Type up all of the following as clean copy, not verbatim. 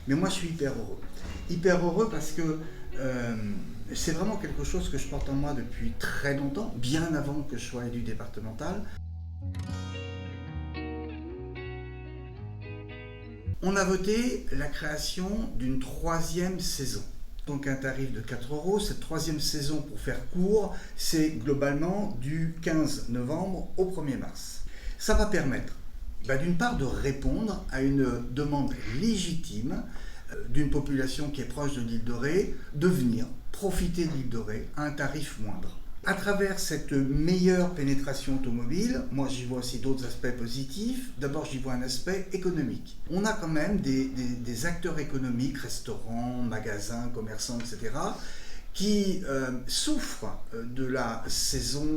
Mais moi, je suis hyper heureux. Hyper heureux parce que c'est vraiment quelque chose que je porte en moi depuis très longtemps, bien avant que je sois élu départemental. On a voté la création d'une 3e saison. Donc un tarif de 4 €. Cette 3e saison, pour faire court, c'est globalement du 15 novembre au 1er mars. Ça va permettre d'une part de répondre à une demande légitime d'une population qui est proche de l'île de Ré, de venir profiter de l'île de Ré à un tarif moindre. À travers cette meilleure pénétration automobile, moi j'y vois aussi d'autres aspects positifs. D'abord j'y vois un aspect économique. On a quand même des acteurs économiques, restaurants, magasins, commerçants, etc., qui souffrent de la saison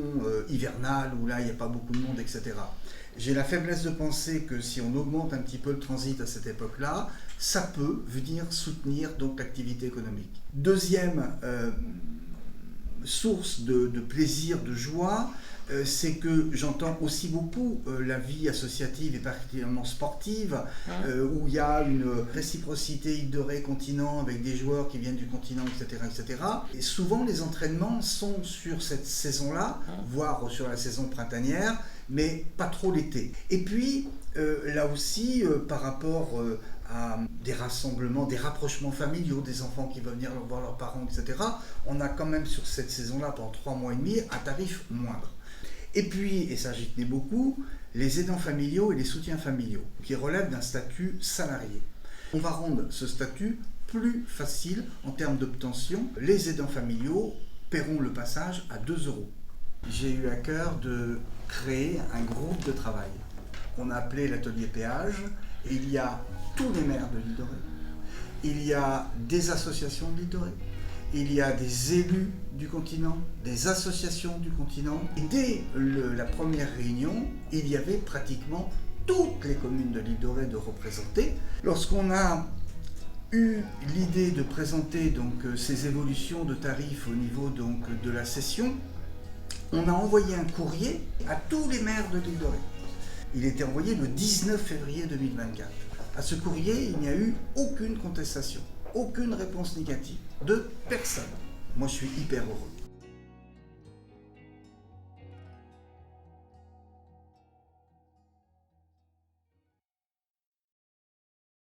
hivernale où là il n'y a pas beaucoup de monde, etc. J'ai la faiblesse de penser que si on augmente un petit peu le transit à cette époque-là, ça peut venir soutenir donc l'activité économique. Deuxième source de plaisir, de joie, c'est que j'entends aussi beaucoup la vie associative et particulièrement sportive, où il y a une réciprocité île de Ré continent avec des joueurs qui viennent du continent, etc., etc. Et souvent les entraînements sont sur cette saison-là, voire sur la saison printanière, mais pas trop l'été. Et puis là aussi, par rapport à des rassemblements, des rapprochements familiaux, des enfants qui veulent venir voir leurs parents, etc., on a quand même sur cette saison-là, pendant 3 mois et demi, un tarif moindre. Et puis, et ça j'y tenais beaucoup, les aidants familiaux et les soutiens familiaux, qui relèvent d'un statut salarié. On va rendre ce statut plus facile en termes d'obtention. Les aidants familiaux paieront le passage à 2 €. J'ai eu à cœur de créer un groupe de travail qu'on a appelé l'atelier péage. Et il y a tous les maires de l'île de Ré, il y a des associations de l'île de Ré, il y a des élus du continent, des associations du continent. Et dès la première réunion, il y avait pratiquement toutes les communes de l'île de Ré de représenter. Lorsqu'on a eu l'idée de présenter donc ces évolutions de tarifs au niveau donc de la session, on a envoyé un courrier à tous les maires de l'île de Ré. Il était envoyé le 19 février 2024. À ce courrier, il n'y a eu aucune contestation, aucune réponse négative, de personne. Moi, je suis hyper heureux.